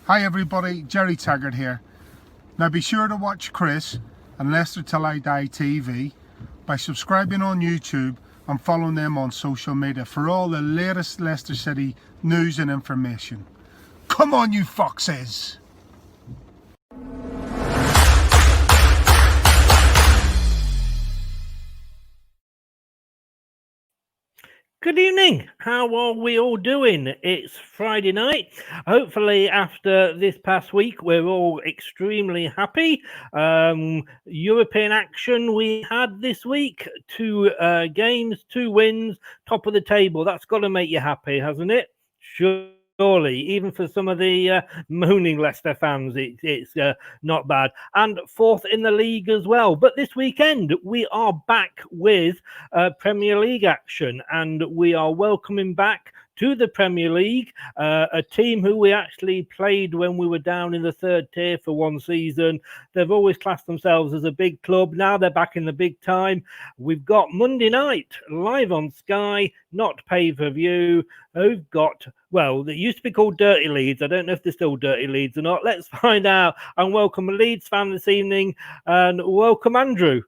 Hi everybody, Jerry Taggart here. Now be sure to watch Chris and Leicester Till I Die TV by subscribing on YouTube and following them on social media for all the latest Leicester City news and information. Come on you foxes! Good evening. How are we all doing? It's Friday night. Hopefully after this past week, we're all extremely happy. European action we had this week. 2 games, 2 wins, top of the table. That's got to make you happy, hasn't it? Surely, even for some of the moaning Leicester fans, it's not bad. And 4th in the league as well. But this weekend, we are back with Premier League action, and we are welcoming back to the Premier League a team who we actually played when we were down in the 3rd tier for 1 season. They've always classed themselves as a big club. Now they're back in the big time. We've got Monday night live on Sky, not pay-per-view. Who've got, well, they used to be called Dirty Leeds. I don't know if they're still Dirty Leeds or not. Let's find out and welcome a Leeds fan this evening, and welcome Andrew.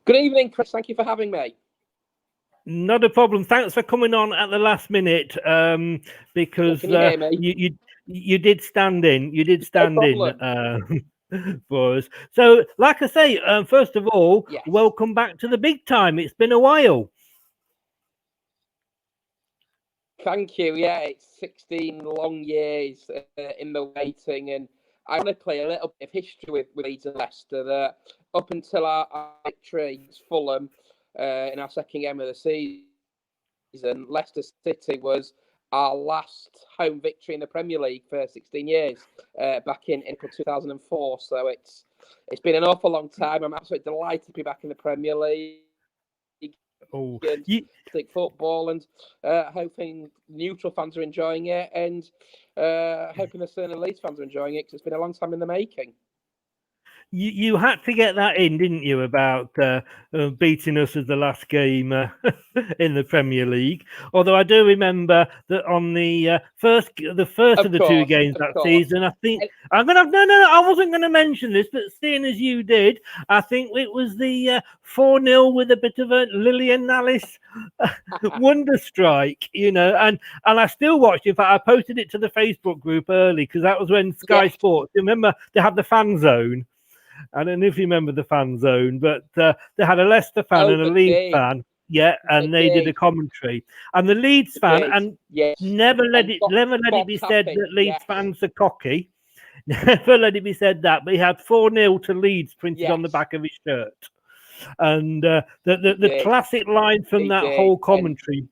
Good evening, Chris. Thank you for having me. Not a problem. Thanks for coming on at the last minute, because you did stand in. You did stand in for us. So, like I say, first of all, yes, welcome back to the big time. It's been a while. Thank you. Yeah, it's 16 long years in the waiting, and ironically, a little bit of history with Leeds and Leicester. That up until our victory against Fulham in our 2nd game of the season, Leicester City was our last home victory in the Premier League for 16 years, back in April 2004. So it's been an awful long time. I'm absolutely delighted to be back in the Premier League. Football, and hoping neutral fans are enjoying it, and hoping the certain Leeds fans are enjoying it, because it's been a long time in the making. You had to get that in, didn't you, about beating us as the last game in the Premier League? Although I do remember that on the first of the 2 games that season, I think I wasn't going to mention this, but seeing as you did, I think it was the 4-0 with a bit of a Lillian Alice wonder strike, you know, and I still watched it. In fact, I posted it to the Facebook group early, because that was when Sky Sports, remember, they had the fan zone. I don't know if you remember the fan zone, but they had a Leicester fan and a Leeds fan, and they did a commentary. And the Leeds fan, and never let it be said that Leeds fans are cocky. Never let it be said that. But he had 4-0 to Leeds printed on the back of his shirt. And the classic line from that whole commentary.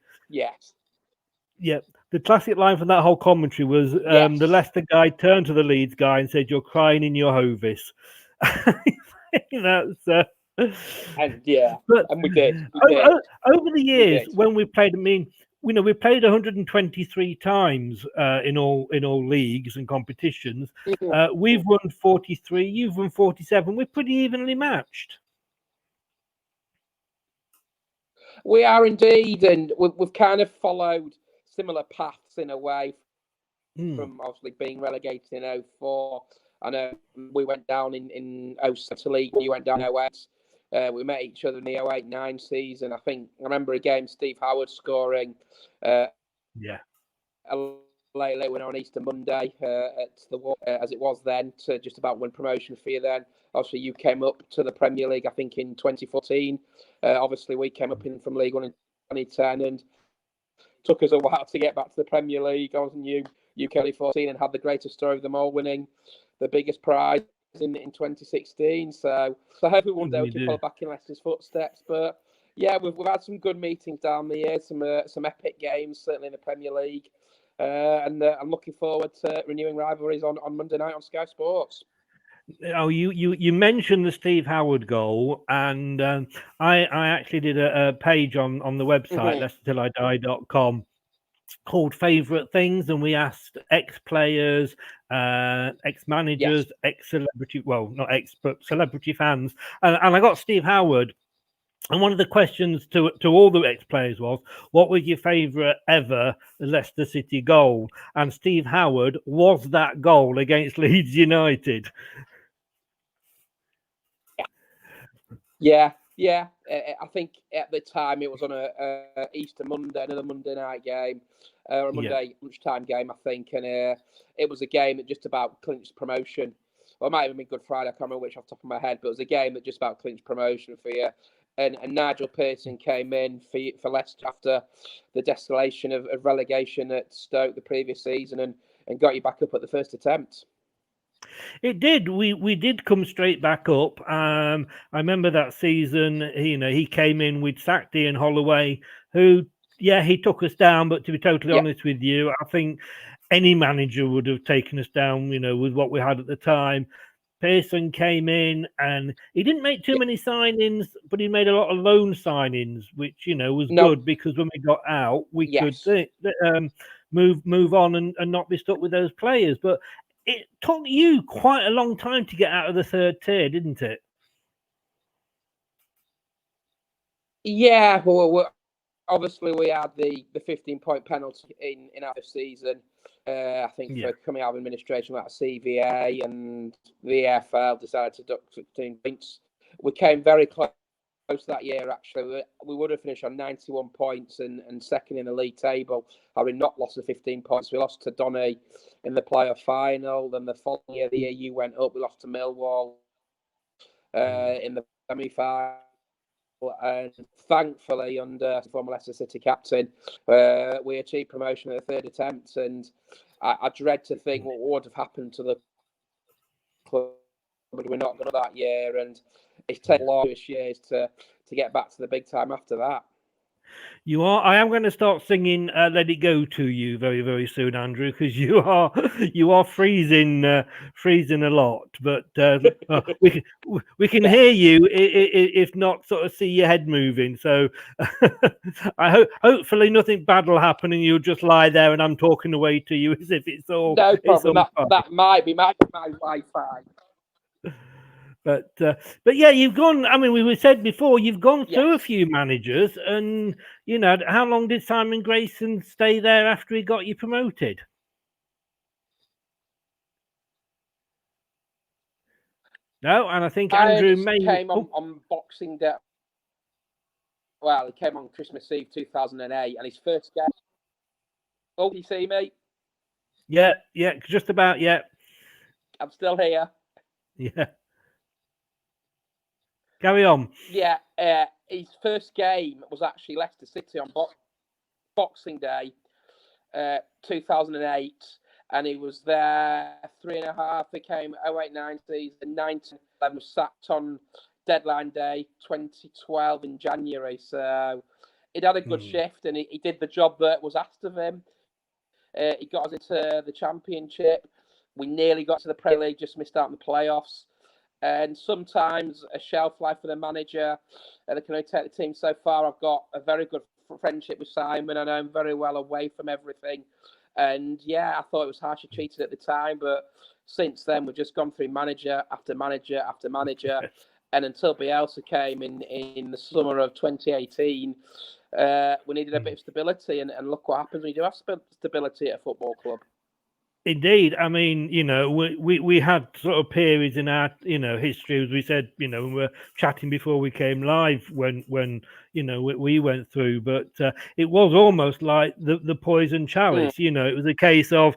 The classic line from that whole commentary was the Leicester guy turned to the Leeds guy and said, "You're crying in your Hovis." And we did. Over the years, when we played, I mean, we played 123 times in all leagues and competitions. We've won 43. You've won 47. We're pretty evenly matched. We are indeed, and we've kind of followed similar paths in a way, from obviously being relegated in 2004. I know we went down in 07 league, you went down in 08. We met each other in the 08-09 season. I remember a game, Steve Howard scoring 11 lately. We're on Easter Monday at the as it was then, to just about win promotion for you then. Obviously, you came up to the Premier League, I think, in 2014. Obviously, we came up from League One in 2010, and took us a while to get back to the Premier League. I was in UK 2014 and had the greatest story of them all, winning the biggest prize in 2016. So hopefully one day we can follow back in Leicester's footsteps. But yeah, we've had some good meetings down the year, some epic games, certainly in the Premier League. And I'm looking forward to renewing rivalries on Monday night on Sky Sports. Oh, you mentioned the Steve Howard goal, and I actually did a page on the website, LeicesterTillIDie.com, called Favourite Things, and we asked ex-players, ex-managers, ex-celebrity, well, not ex, but celebrity fans, and I got Steve Howard. And one of the questions to all the ex-players was, what was your favourite ever Leicester City goal? And Steve Howard was that goal against Leeds United. Yeah. I think at the time it was on a Easter Monday, another Monday night game, or a Monday lunchtime game, I think. And it was a game that just about clinched promotion. Well, it might have been Good Friday, I can't remember which off the top of my head, but it was a game that just about clinched promotion for you. And Nigel Pearson came in for Leicester after the desolation of relegation at Stoke the previous season and got you back up at the first attempt. It did. We did come straight back up. I remember that season. He came in. We'd sacked Ian Holloway, who, he took us down. But to be totally honest with you, I think any manager would have taken us down. With what we had at the time. Pearson came in, and he didn't make too many signings, but he made a lot of loan signings, which was good, because when we got out, we could move on and not be stuck with those players. But it took you quite a long time to get out of the third tier, didn't it? Yeah, well, obviously we had the 15-point penalty in our season. I think for coming out of administration without CVA, and the EFL decided to deduct 16 points. We came very close that year, actually. We would have finished on 91 points and second in the league table, having not lost the 15 points. We lost to Donny in the playoff final. Then the following year, the year you went up, we lost to Millwall in the semi-final. And thankfully, under former Leicester City captain, we achieved promotion at the third attempt. And I dread to think what would have happened to the club had we not done that year. And it's taken long years to get back to the big time after that. You are. I am going to start singing "Let It Go" to you very, very soon, Andrew, because you are freezing a lot. But we can hear you, if not sort of see your head moving. So hopefully nothing bad will happen, and you'll just lie there, and I'm talking away to you as if it's all. No problem. That might be my Wi-Fi. But yeah, you've gone. I mean, we said before, you've gone through a few managers, and how long did Simon Grayson stay there after he got you promoted? No, and I think Andrew came on Boxing Day. Well, he came on Christmas Eve 2008, and his first game. Oh, you see me? Yeah, just about. Yeah, I'm still here. Yeah. Carry on. Yeah, his first game was actually Leicester City on Boxing Day, 2008, and he was there 3.5. He came 08-09 season, 19, and was sacked on deadline day 2012 in January. So he'd had a good shift, and he did the job that was asked of him. He got us into the Championship. We nearly got to the Premier League, just missed out on the playoffs. And sometimes a shelf life for the manager, they can only take the team so far. I've got a very good friendship with Simon. I know him very well away from everything. And I thought it was harshly treated at the time. But since then, we've just gone through manager after manager after manager. And until Bielsa came in the summer of 2018, we needed a bit of stability. And look what happens when you do have stability at a football club. Indeed, I mean, we had sort of periods in our, history, as we said, when we were chatting before we came live, when we went through, but it was almost like the poison chalice. It was a case of,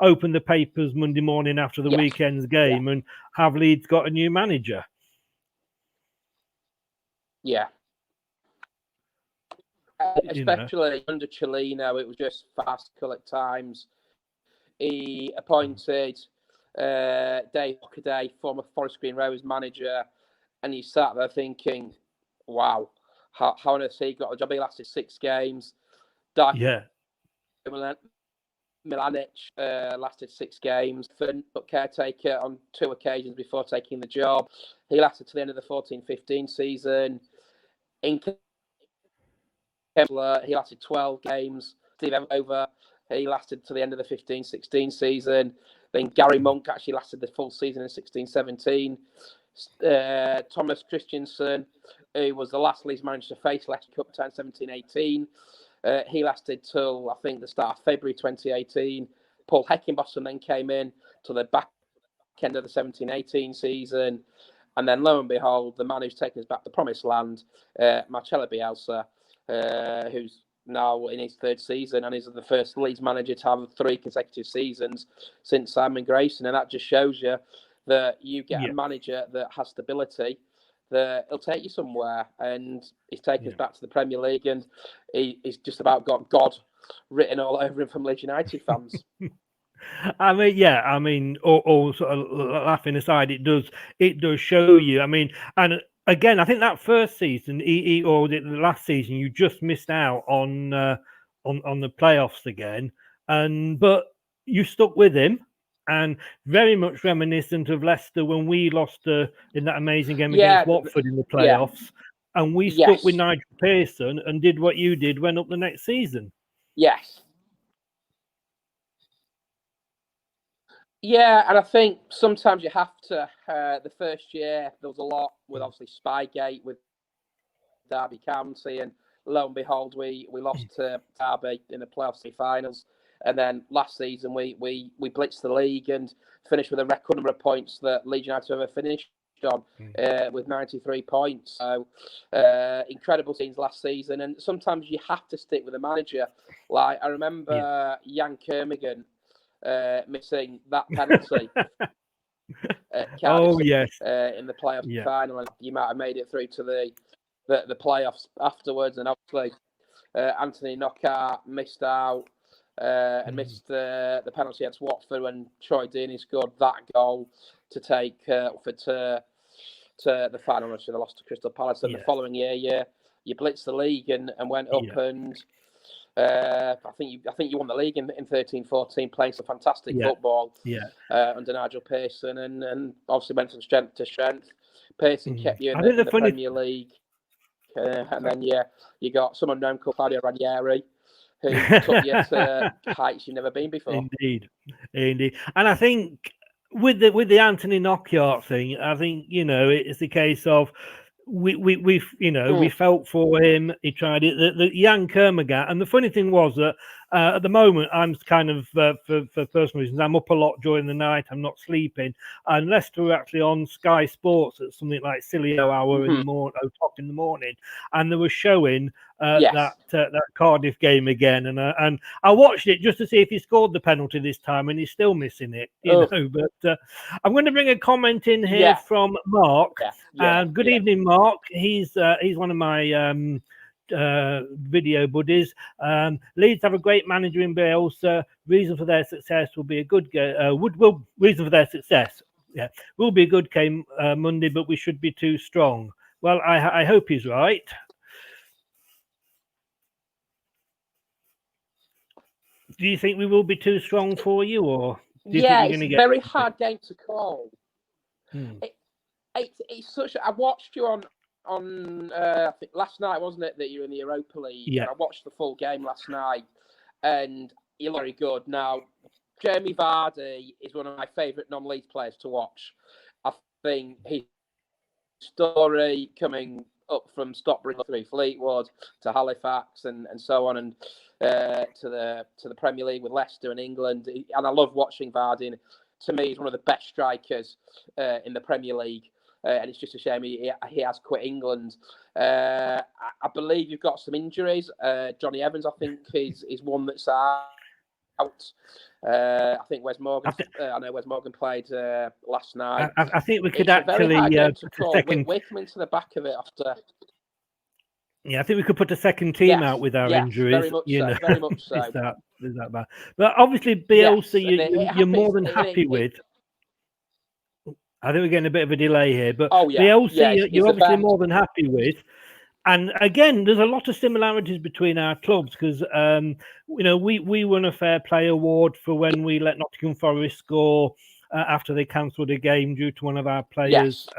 open the papers Monday morning after the Yes. weekend's game and have Leeds got a new manager. Yeah. Especially under Cellino, it was just farcical at times. He appointed Dave Hockaday, former Forest Green Rovers manager, and you sat there thinking, wow, how on earth he got a job? He lasted 6 games. Milanic lasted 6 games. But caretaker on 2 occasions before taking the job. He lasted to the end of the 14-15 season. In Kevlar, he lasted 12 games. Steve Over, he lasted to the end of the 15-16 season. Then Gary Monk actually lasted the full season in 16-17. Thomas Christiansen, who was the last Leeds manager to face Leicester Cup time 17-18. He lasted till, I think, the start of February 2018. Paul Heckingbottom then came in to the back end of the 17-18 season. And then, lo and behold, the man who's taken us back to promised land, Marcelo Bielsa, who's now in his 3rd season and is the first Leeds manager to have 3 consecutive seasons since Simon Grayson. And that just shows you that you get a manager that has stability, that he'll take you somewhere. And he's taken us back to the Premier League, and he's just about got God written all over him from Leeds United fans. I mean, all sort of laughing aside, it does show you. I mean, and again, I think that first season, or the last season, you just missed out on the playoffs again, but you stuck with him, and very much reminiscent of Leicester when we lost in that amazing game against Watford in the playoffs, and we stuck with Nigel Pearson and did what you did, went up the next season. Yes. Yeah, and I think sometimes you have to. The first year, there was a lot with obviously Spygate, with Derby County, and lo and behold, we lost to Derby in the playoff semi-finals. And then last season, we blitzed the league and finished with a record number of points that Leeds United ever finished on, with 93 points. So incredible scenes last season. And sometimes you have to stick with a manager. Like, I remember Jan Kermigan missing that penalty in the playoff final, and you might have made it through to the playoffs afterwards. And obviously Anthony Knockaert missed out and missed the penalty against Watford when Troy Deeney scored that goal to take Watford to the final, which they lost to Crystal Palace. And the following year, you blitzed the league and went up and I think you won the league in 13-14, playing some fantastic football under Nigel Pearson, and obviously went from strength to strength. Pearson kept you in the Premier League, and then you got some unknown called Claudio Ranieri, who took you to heights you've never been before. Indeed. And I think with the Anthony Knockaert thing, I think it's a case of we felt for him. He tried it. The Jan Kermigan, and the funny thing was that at the moment I'm kind of for personal reasons I'm up a lot during the night. I'm not sleeping, and Leicester were actually on Sky Sports at something like silly hour in the morning, o'clock in the morning, and they were showing that Cardiff game again, and I watched it just to see if he scored the penalty this time, and he's still missing it, But I'm going to bring a comment in here from Mark. Good evening, Mark. He's one of my video buddies. Leeds have a great manager in Bielsa. Reason for their success will be a good reason for their success. Will be a good game Monday, but we should be too strong. Well, I hope he's right. Do you think we will be too strong for you, or do you think we're going to get? It's a very hard game to call. It's such. I watched you on I think last night, wasn't it, that you were in the Europa League? Yeah. And I watched the full game last night, and you're very good. Now, Jamie Vardy is one of my favourite non-Leeds players to watch. I think his story coming up from Stockbridge through Fleetwood to Halifax and so on, and the Premier League with Leicester and England. And I love watching Vardy. To me, he's one of the best strikers in the Premier League. And it's just a shame he has quit England. I believe you've got some injuries. Johnny Evans, I think, is one that's out. I think Wes Morgan. I know Wes Morgan played last night. I think we could it's actually put a second. We're coming to the back of it after. Yeah, I think we could put a second team out with our injuries. Very much so. Very much so. Is that bad? But obviously, Bielsa, you're more than happy with. I think we're getting a bit of a delay here, but Bielsa, you're obviously more than happy with. And again, there's a lot of similarities between our clubs because, we won a fair play award for when we let Nottingham Forest score after they cancelled a game due to one of our players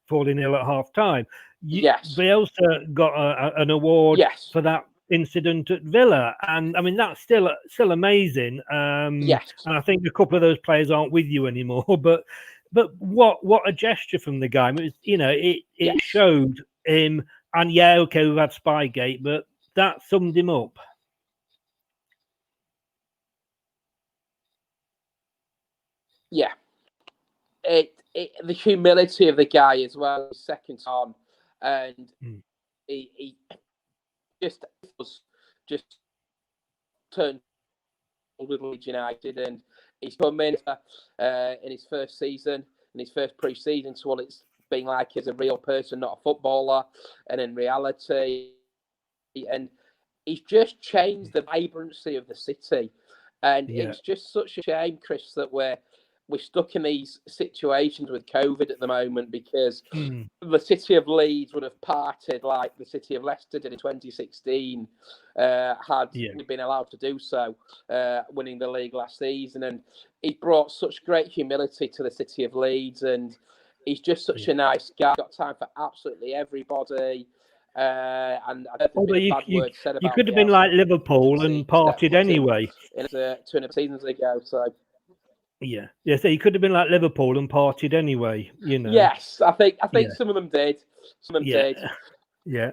falling ill at half time. Bielsa got an award for that incident at Villa, and I mean that's still amazing. And I think a couple of those players aren't with you anymore, but what a gesture from the guy. It was, it showed him. And we've had Spygate, but that summed him up. Yeah, the humility of the guy as well. Second on, and he just turned with Leeds United, and he's come in his first season, in his first pre-season, to what it's being like as a real person, not a footballer, and in reality, and he's just changed the vibrancy of the city, and it's just such a shame, Chris, that we're stuck in these situations with COVID at the moment, because the city of Leeds would have parted like the city of Leicester did in 2016, had been allowed to do so, winning the league last season, and he brought such great humility to the city of Leeds, and he's just such a nice guy. Got time for absolutely everybody. And I don't think a bad word said about you could have been like Liverpool and partied anyway. 200 seasons ago. So so you could have been like Liverpool and partied anyway. Yes, I think some of them did. Some of them did. Yeah.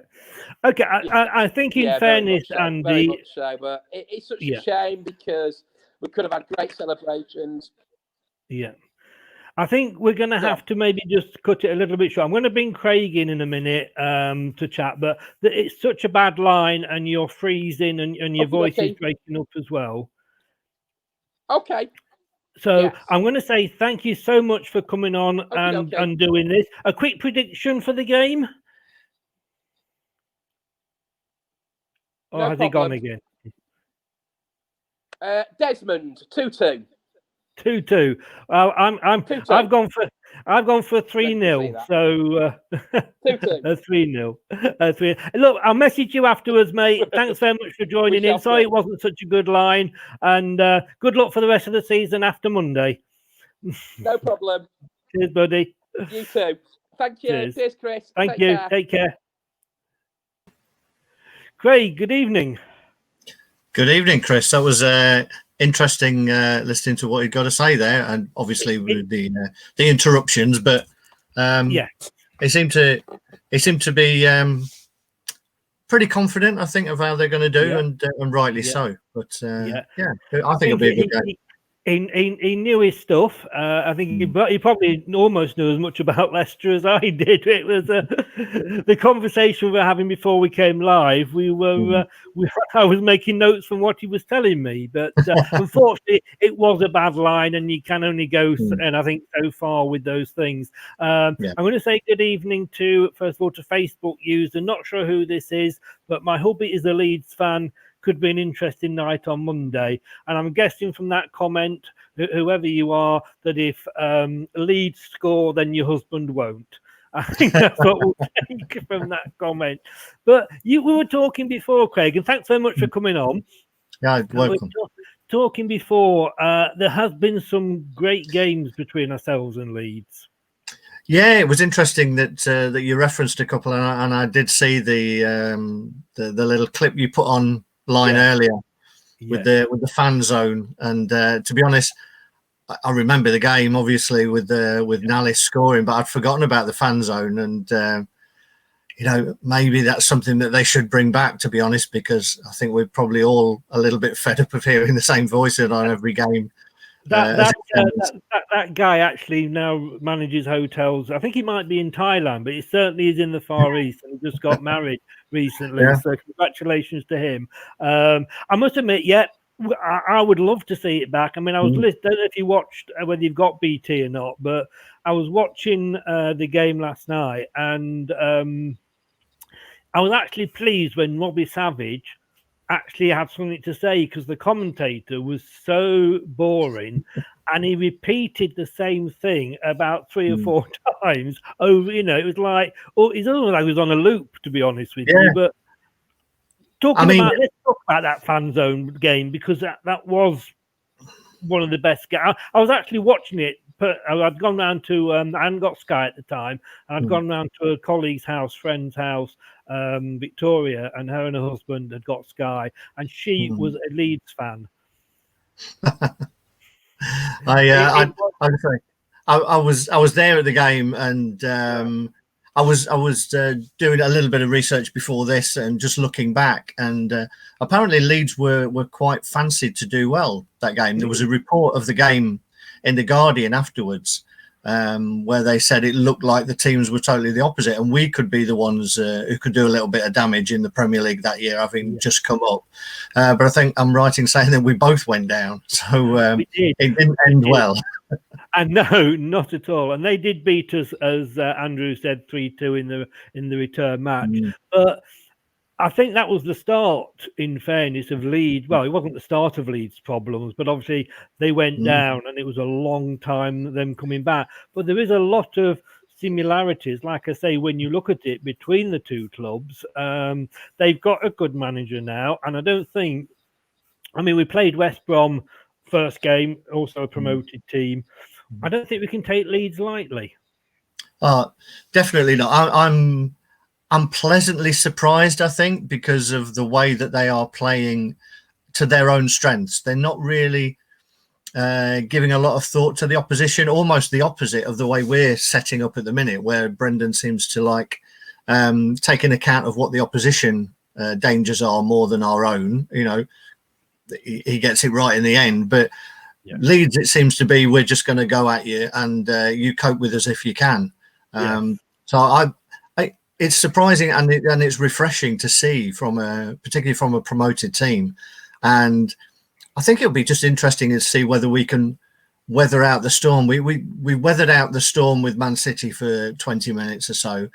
Okay. I think in fairness, Andy, very much so, but it's such a shame because we could have had great celebrations. Yeah. I think we're going to have to maybe just cut it a little bit short. I'm going to bring Craig in a minute to chat, but it's such a bad line and you're freezing and your voice is breaking up as well. Okay. So I'm going to say thank you so much for coming on and doing this. A quick prediction for the game? Or has he gone again? Desmond, 2-2. 2-2. Well, I've gone for 3-0. So 3-0. 3. Look, I'll message you afterwards, mate. Thanks very much for joining in. Sorry it wasn't such a good line, and good luck for the rest of the season after Monday. No problem. Cheers, buddy. You too. Thank you. Cheers Chris. Thank you. Take care. Craig, good evening. Good evening, Chris. That was interesting listening to what you've got to say there, and obviously with the interruptions, but he seemed to be pretty confident, I think, of how they're going to do, and rightly so. But I think it'll be a good game. He knew his stuff. I think he probably almost knew as much about Leicester as I did. It was the conversation we were having before we came live. I was making notes from what he was telling me, but unfortunately, it was a bad line, and you can only go and I think so far with those things. I'm going to say good evening to first of all to Facebook user. Not sure who this is, but my hubby is a Leeds fan. Could be an interesting night on Monday. And I'm guessing from that comment, whoever you are, that if Leeds score, then your husband won't. I think that's what we'll take from that comment. But we were talking before, Craig, and thanks very much for coming on. Yeah, welcome. Talking before, there has been some great games between ourselves and Leeds. Yeah, it was interesting that you referenced a couple, and I did see the little clip you put on line earlier with the fan zone, and to be honest, I remember the game obviously with Nallis scoring, but I'd forgotten about the fan zone, and maybe that's something that they should bring back, to be honest, because I think we're probably all a little bit fed up of hearing the same voices on every game. That guy actually now manages hotels. I think he might be in Thailand, but he certainly is in the Far East, and he just got married recently. Yeah. So congratulations to him. I must admit, I would love to see it back. I mean, I was listening. I don't know if you watched, whether you've got BT or not, but I was watching the game last night, and I was actually pleased when Robbie Savage actually had something to say, because the commentator was so boring and he repeated the same thing about 3 or 4 times over. It was like, it's almost like he was on a loop, to be honest with you. But let's talk about that fan zone game, because that was one of the best games. I was actually watching it. I'd gone round to, I hadn't got Sky at the time. I'd gone round to a colleague's house, friend's house, Victoria, and her and her husband had got Sky, and she was a Leeds fan. I was there at the game, and I was doing a little bit of research before this and just looking back, and apparently Leeds were quite fancied to do well that game. There was a report of the game in the Guardian afterwards, where they said it looked like the teams were totally the opposite, and we could be the ones who could do a little bit of damage in the Premier League that year, having just come up. But I think I'm right in saying that we both went down, so it didn't end well. And no, not at all. And they did beat us, as Andrew said, 3-2 in the return match. But I think that was the start, in fairness, of Leeds. Well, it wasn't the start of Leeds' problems, but obviously they went down, and it was a long time them coming back. But there is a lot of similarities, like I say, when you look at it, between the two clubs. They've got a good manager now, and I don't think, I mean, we played West Brom first game, also a promoted team. I don't think we can take Leeds lightly. Definitely not. I'm pleasantly surprised, I think, because of the way that they are playing to their own strengths. They're not really giving a lot of thought to the opposition, almost the opposite of the way we're setting up at the minute, where Brendan seems to like taking account of what the opposition dangers are more than our own. He gets it right in the end. But Leeds, it seems to be, we're just going to go at you, and you cope with us if you can. So it's surprising, and it's refreshing to see, particularly from a promoted team. And I think it'll be just interesting to see whether we can weather out the storm. We weathered out the storm with Man City for 20 minutes or so.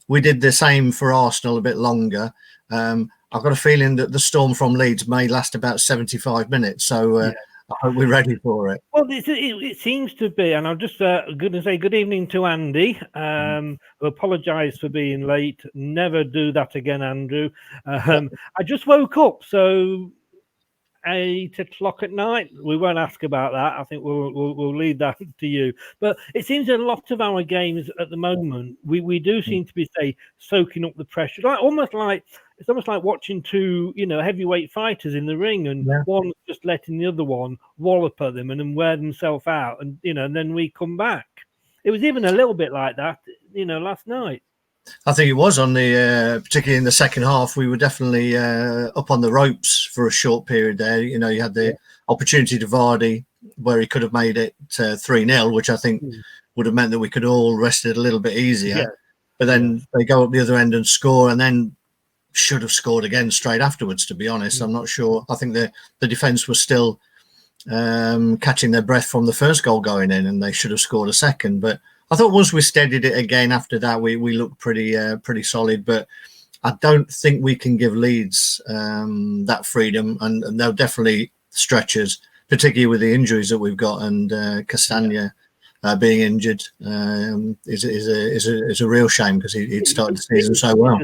We did the same for Arsenal a bit longer. I've got a feeling that the storm from Leeds may last about 75 minutes. So I hope we're ready for it. Well, it seems to be, and I'm just going to say good evening to Andy, who apologise for being late. Never do that again, Andrew. I just woke up, so 8 o'clock at night. We won't ask about that. I think we'll leave that to you. But it seems a lot of our games at the moment, we do seem to be, soaking up the pressure. It's almost like watching two, heavyweight fighters in the ring, and one just letting the other one wallop at them and then wear themselves out, and and then we come back. It was even a little bit like that, last night. I think it was on the, particularly in the second half, we were definitely up on the ropes for a short period there. You had the opportunity to Vardy where he could have made it 3-0, which I think would have meant that we could all rested a little bit easier. But then they go up the other end and score, and then should have scored again straight afterwards, to be honest. I'm not sure. I think the defence was still catching their breath from the first goal going in, and they should have scored a second. But I thought once we steadied it again after that, we looked pretty solid. But I don't think we can give Leeds that freedom, and they'll definitely stretch us, particularly with the injuries that we've got, and Castagna being injured is a real shame, because he'd started the season so well.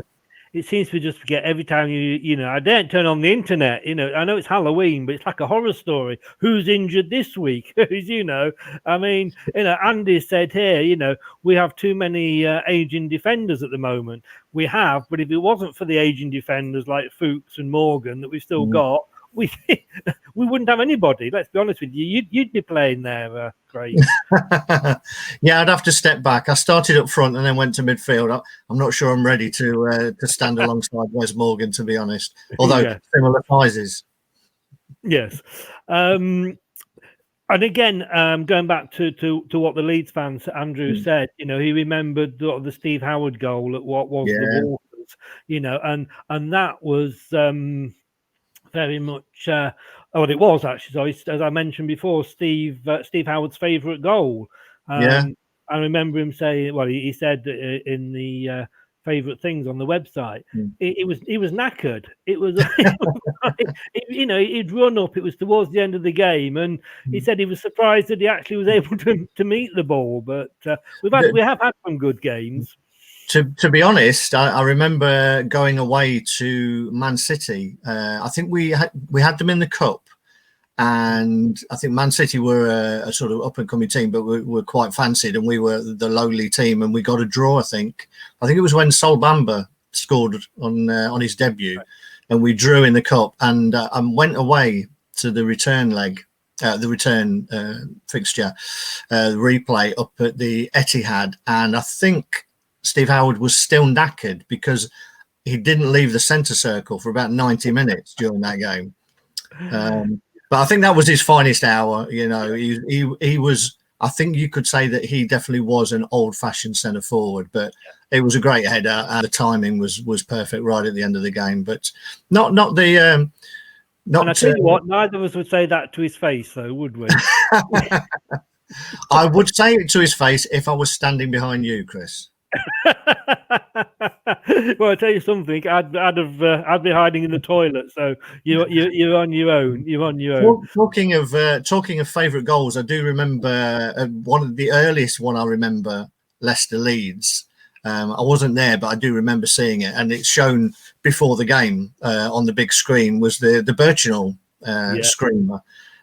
It seems to just forget every time I don't turn on the internet. I know it's Halloween, but it's like a horror story. Who's injured this week? I mean, Andy said here, we have too many aging defenders at the moment. We have, but if it wasn't for the aging defenders like Fuchs and Morgan that we've still got, we we wouldn't have anybody. Let's be honest with you. You'd be playing there, Craig. Yeah, I'd have to step back. I started up front and then went to midfield. I'm not sure I'm ready to stand alongside Wes Morgan, to be honest. Although similar sizes. Yes. And again, going back to what the Leeds fans, Andrew said, he remembered the Steve Howard goal at what was the Waters, and that was very much what it was actually. So as I mentioned before, Steve Howard's favourite goal. I remember him saying, well, he said in the favourite things on the website, he was knackered. It was, he'd run up. It was towards the end of the game, and he said he was surprised that he actually was able to meet the ball. But we have had some good games. To be honest, I remember going away to Man City. I think we had them in the cup. And I think Man City were a sort of up-and-coming team, but were quite fancied, and we were the lowly team, and we got a draw. I think it was when Sol Bamba scored on his debut, and we drew in the cup. And I went away to the return leg, the return fixture, replay up at the Etihad, and I think Steve Howard was still knackered because he didn't leave the centre circle for about 90 minutes during that game. But I think that was his finest hour. He was. I think you could say that he definitely was an old-fashioned centre forward. But it was a great header, and the timing was perfect right at the end of the game. But not the. Not. And I tell you what, neither of us would say that to his face, though, would we? I would say it to his face if I was standing behind you, Chris. Well, I tell you something. I'd be hiding in the toilet. So you're on your own. You're on your own. Talking of favourite goals, I do remember one of the earliest one. I remember Leicester Leeds. I wasn't there, but I do remember seeing it, and it's shown before the game on the big screen. Was the Birchinall screamer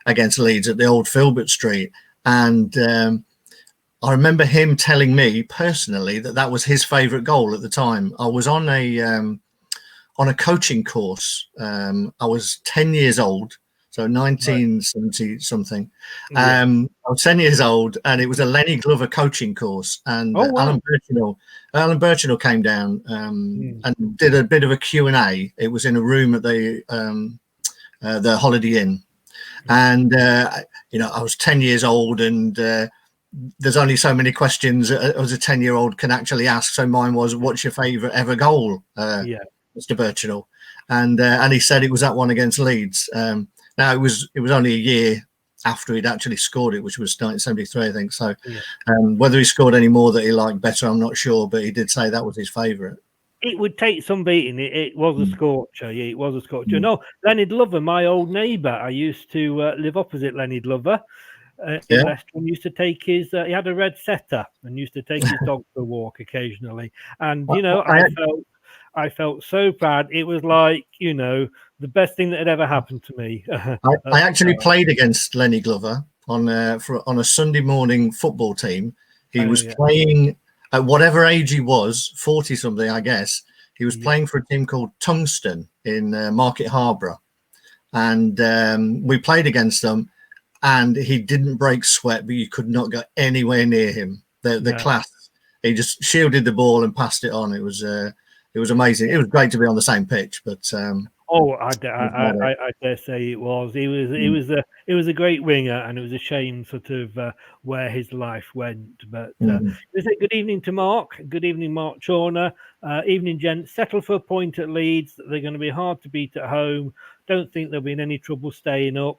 against Leeds at the old Filbert Street, and I remember him telling me personally that was his favourite goal at the time. I was on a coaching course. I was 10 years old, so 1970 something. I was 10 years old, and it was a Lenny Glover coaching course. And Alan Birchinall came down and did a bit of a Q&A. It was in a room at the Holiday Inn, and I was 10 years old, and there's only so many questions as a 10-year-old can actually ask. So mine was, what's your favourite ever goal, Mr. Birchinall? And he said it was that one against Leeds. Now it was only a year after he'd actually scored it, which was 1973, I think. So whether he scored any more that he liked better, I'm not sure, but he did say that was his favourite. It would take some beating. It was a scorcher. Yeah, it was a scorcher. No, Leonard Lover, my old neighbour. I used to live opposite Leonard Lover. In Leicester, and used to take his. He had a red setter and used to take his dog for a walk occasionally. And I felt so proud. It was like the best thing that had ever happened to me. I actually played against Lenny Glover on a Sunday morning football team. He was playing at whatever age he was, 40 something, I guess. He was playing for a team called Tungsten in Market Harborough, and we played against them. And he didn't break sweat, but you could not go anywhere near him. The class, he just shielded the ball and passed it on. It was amazing. It was great to be on the same pitch, but I dare say it was. He was a great winger, and it was a shame sort of where his life went. But good evening to Mark. Good evening, Mark Chorner. Evening, gents. Settle for a point at Leeds. They're going to be hard to beat at home. Don't think there'll be any trouble staying up.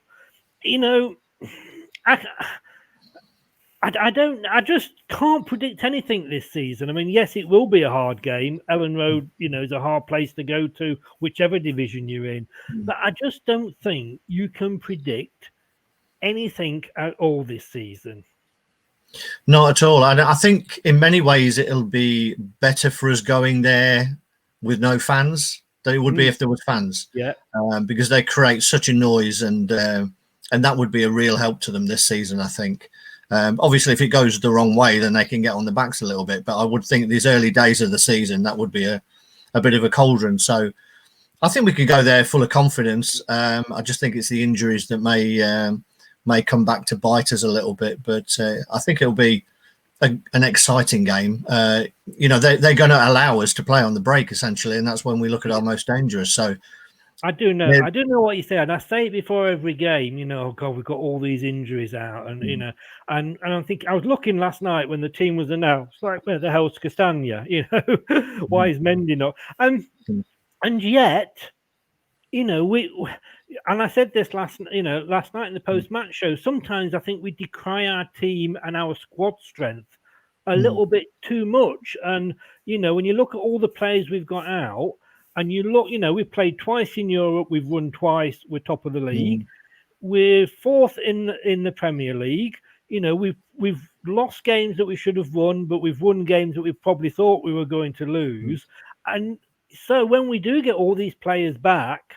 I just can't predict anything this season. I mean, yes, it will be a hard game. Elland Road, is a hard place to go to, whichever division you're in. But I just don't think you can predict anything at all this season. Not at all. I think in many ways it'll be better for us going there with no fans than it would be if there was fans. Yeah, because they create such a noise, and that would be a real help to them this season, I think. Obviously, if it goes the wrong way, then they can get on the backs a little bit. But I would think these early days of the season, that would be a bit of a cauldron. So I think we could go there full of confidence. I just think it's the injuries that may come back to bite us a little bit, but I think it'll be an exciting game. They're going to allow us to play on the break essentially, and that's when we look at our most dangerous. So I do know what you say, and I say it before every game. Oh God, we've got all these injuries out, and and I think I was looking last night when the team was announced, like, where the hell's Castagna? Why is Mendy not? And yet, we. And I said this last night in the post-match show. Sometimes I think we decry our team and our squad strength a little bit too much. And when you look at all the players we've got out, and you look, we've played twice in Europe, we've won twice, we're top of the league, we're fourth in the Premier League. We've lost games that we should have won, but we've won games that we probably thought we were going to lose. And so when we do get all these players back,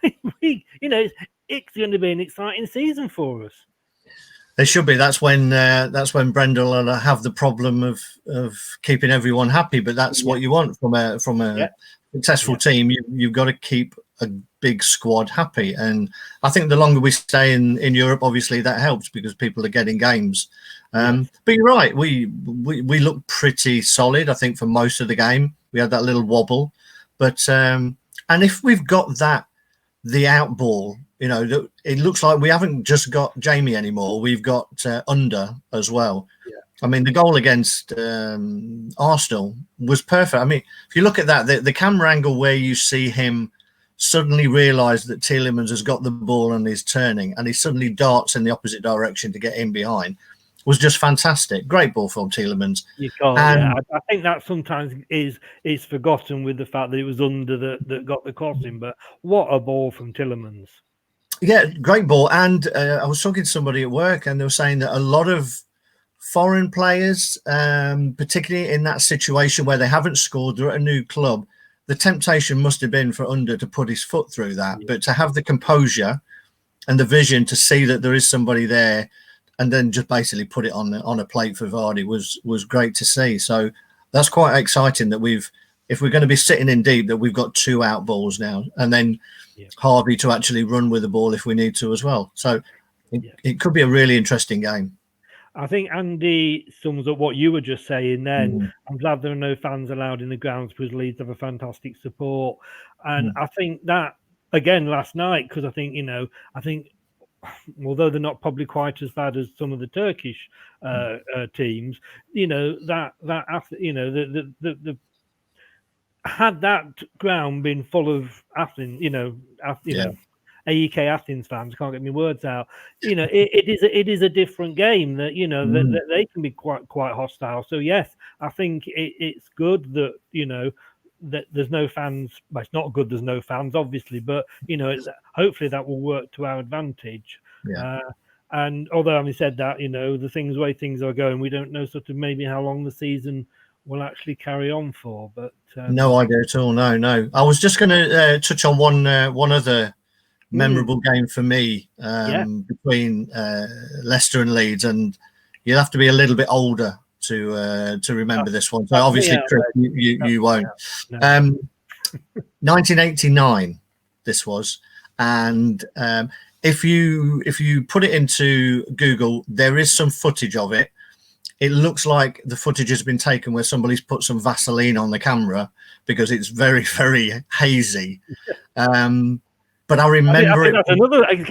it's going to be an exciting season for us. It should be. That's when Brendan will have the problem of keeping everyone happy. But that's what you want from a successful team. You've got to keep a big squad happy, and I think the longer we stay in Europe, obviously that helps because people are getting games. But you're right. We look pretty solid. I think for most of the game we had that little wobble, but and if we've got the out ball, it looks like we haven't just got Jamie anymore. We've got Under as well. I mean, the goal against Arsenal was perfect. I mean, if you look at that, the camera angle where you see him suddenly realise that Tielemans has got the ball and is turning, and he suddenly darts in the opposite direction to get in behind, was just fantastic. Great ball from Tielemans. I think that sometimes is forgotten with the fact that it was Under that got the crossing, but what a ball from Tielemans. Yeah, great ball. And I was talking to somebody at work, and they were saying that a lot of foreign players, particularly in that situation where they haven't scored, they're at a new club, the temptation must have been for Under to put his foot through that. But to have the composure and the vision to see that there is somebody there and then just basically put it on a plate for Vardy was great to see. So that's quite exciting that if we're going to be sitting in deep, that we've got 2 out balls now, and then Harvey to actually run with the ball if we need to as well. So it could be a really interesting game. I think Andy sums up what you were just saying then. I'm glad there are no fans allowed in the grounds because Leeds have a fantastic support. And I think that, again, last night, because I think although they're not probably quite as bad as some of the Turkish teams, had that ground been full of Athens, AEK Athens fans, can't get my words out. It is a different game that that they can be quite hostile. So yes, I think it's good that that there's no fans. Well, it's not good there's no fans, obviously, but hopefully that will work to our advantage. And although having said that, the way things are going, we don't know sort of maybe how long the season will actually carry on for. But no idea at all. No. I was just going to touch on one other memorable game for me between Leicester and Leeds, and you'll have to be a little bit older to remember this one. So obviously, Chris, you won't. 1989, this was, and if you put it into Google, there is some footage of it. It looks like the footage has been taken where somebody's put some Vaseline on the camera because it's very, very hazy. But I remember I think that's another. I think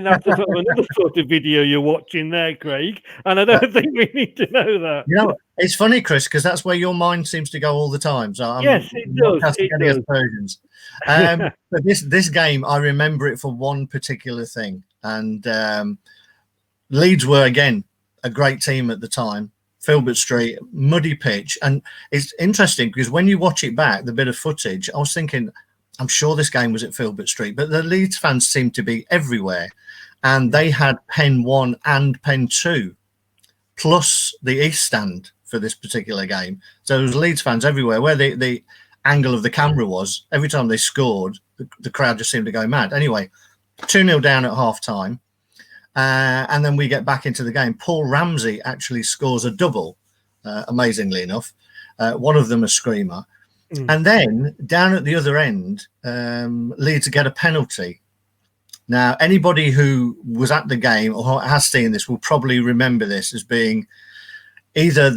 that's another sort of video you're watching there, Craig. And I don't think we need to know that. It's funny, Chris, because that's where your mind seems to go all the time. So I'm yes, it does. Any aspersions. But this game, I remember it for one particular thing, and Leeds were again a great team at the time. Filbert Street, muddy pitch, and it's interesting because when you watch it back, the bit of footage, I was thinking, I'm sure this game was at Filbert Street, but the Leeds fans seemed to be everywhere, and they had Pen 1 and Pen 2 plus the East Stand for this particular game. So there was Leeds fans everywhere. Where the angle of the camera was, every time they scored, the crowd just seemed to go mad. Anyway, 2-0 down at half time. And then we get back into the game. Paul Ramsey actually scores a double, amazingly enough. One of them a screamer. And then down at the other end, Leeds get a penalty. Now, anybody who was at the game or has seen this will probably remember this as being either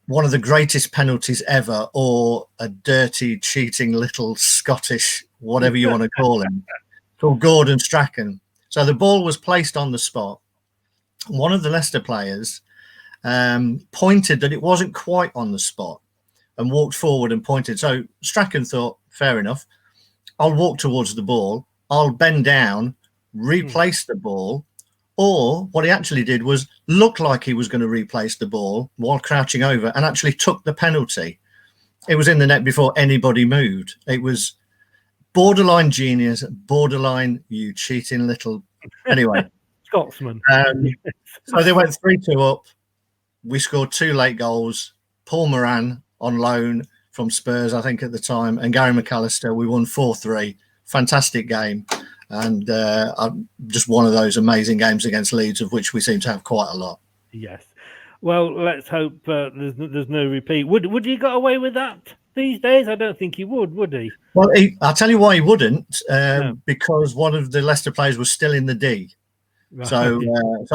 one of the greatest penalties ever or a dirty, cheating little Scottish, whatever you want to call him, called Gordon Strachan. So the ball was placed on the spot. One of the Leicester players pointed that it wasn't quite on the spot and walked forward and pointed. So Strachan thought, fair enough, I'll walk towards the ball, I'll bend down, replace the ball, or what he actually did was look like he was going to replace the ball while crouching over and actually took the penalty. It was in the net before anybody moved. It was borderline genius, borderline you cheating little... Anyway. Scotsman. So they went 3-2 up. We scored 2 late goals. Paul Moran on loan from Spurs, I think, at the time, and Gary McAllister. We won 4-3. Fantastic game. And just one of those amazing games against Leeds, of which we seem to have quite a lot. Yes. Well, let's hope there's no repeat. Would he got away with that these days? I don't think he would he? Well, I'll tell you why he wouldn't, because one of the Leicester players was still in the D. Right. So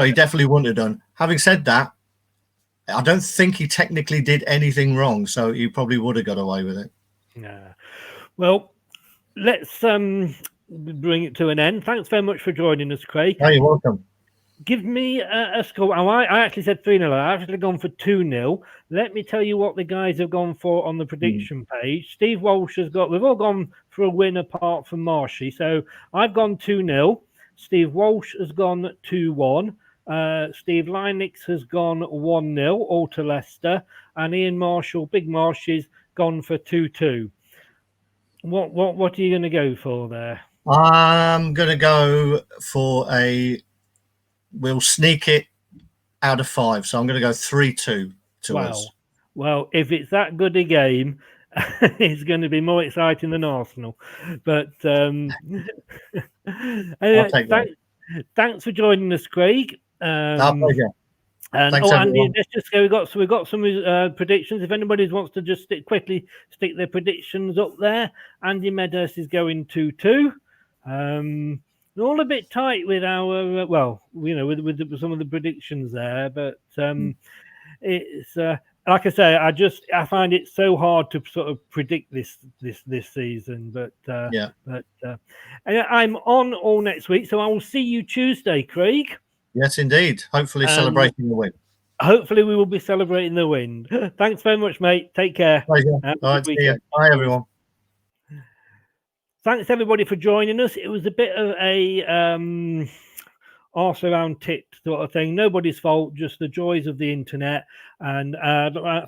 he definitely wouldn't have done. Having said that, I don't think he technically did anything wrong, so he probably would have got away with it. Yeah. Well, let's bring it to an end. Thanks very much for joining us, Craig. Oh, you're welcome. Give me a score. Oh, I actually said 3-0. I've actually gone for 2-0. Let me tell you what the guys have gone for on the prediction page. Steve Walsh has got... We've all gone for a win apart from Marshy. So I've gone 2-0. Steve Walsh has gone 2-1. Steve Lynix has gone 1-0, all to Leicester. And Ian Marshall, Big Marshy's gone for 2-2. What are you going to go for there? I'm going to go for we'll sneak it out of 5. So I'm going to go 3-2 to us. Well, if it's that good a game, it's going to be more exciting than Arsenal. But I'll take that. Thanks for joining us, Craig. Our pleasure. And Thanks, Andy, let's just go. We've got some predictions. If anybody wants to just quickly stick their predictions up there, Andy Meadows is going 2-2. All a bit tight with our with some of the predictions there, but it's like I say, I find it so hard to sort of predict this season. But I'm on all next week, so I will see you Tuesday, Craig. Yes, indeed. Hopefully celebrating the win. Hopefully we will be celebrating the win. Thanks very much, mate. Take care. Pleasure. All right, see you. Bye, everyone. Thanks, everybody, for joining us. It was a bit of a arse around tit sort of thing. Nobody's fault, just the joys of the internet. And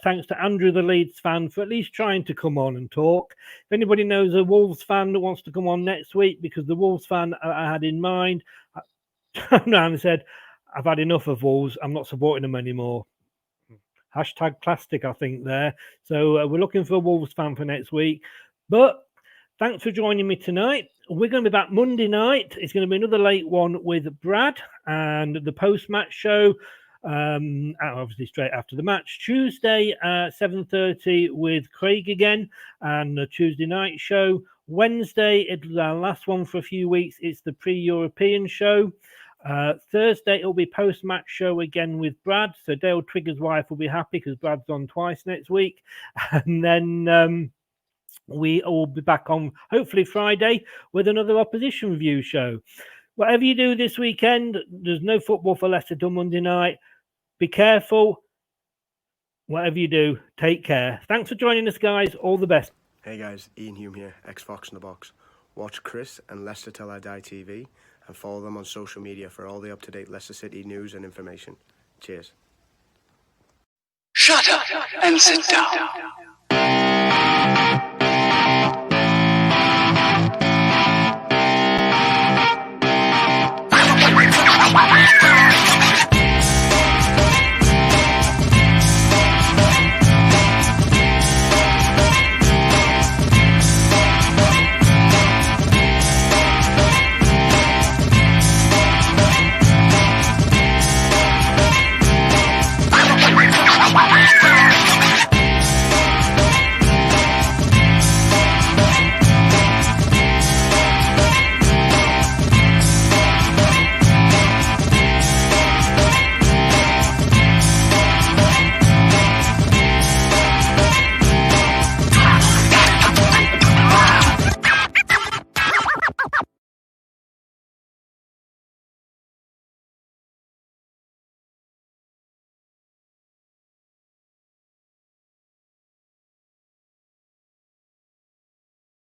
thanks to Andrew, the Leeds fan, for at least trying to come on and talk. If anybody knows a Wolves fan that wants to come on next week, because the Wolves fan I had in mind turned around and said, I've had enough of Wolves. I'm not supporting them anymore. Hashtag plastic, I think, there. So we're looking for a Wolves fan for next week. But thanks for joining me tonight. We're going to be back Monday night. It's going to be another late one with Brad and the post-match show, obviously straight after the match. Tuesday at 7:30 with Craig again, and the Tuesday night show. Wednesday, it's our last one for a few weeks. It's the pre-European show. Thursday, it'll be post-match show again with Brad. So Dale Trigger's wife will be happy because Brad's on twice next week. And then we will be back on hopefully Friday with another opposition review show. Whatever you do this weekend, there's no football for Leicester till Monday night. Be careful. Whatever you do, take care. Thanks for joining us, guys. All the best. Hey guys, Ian Hume here, ex-Fox in the Box. Watch Chris and Leicester Till I Die TV and follow them on social media for all the up-to-date Leicester City news and information. Cheers. Shut up and sit down.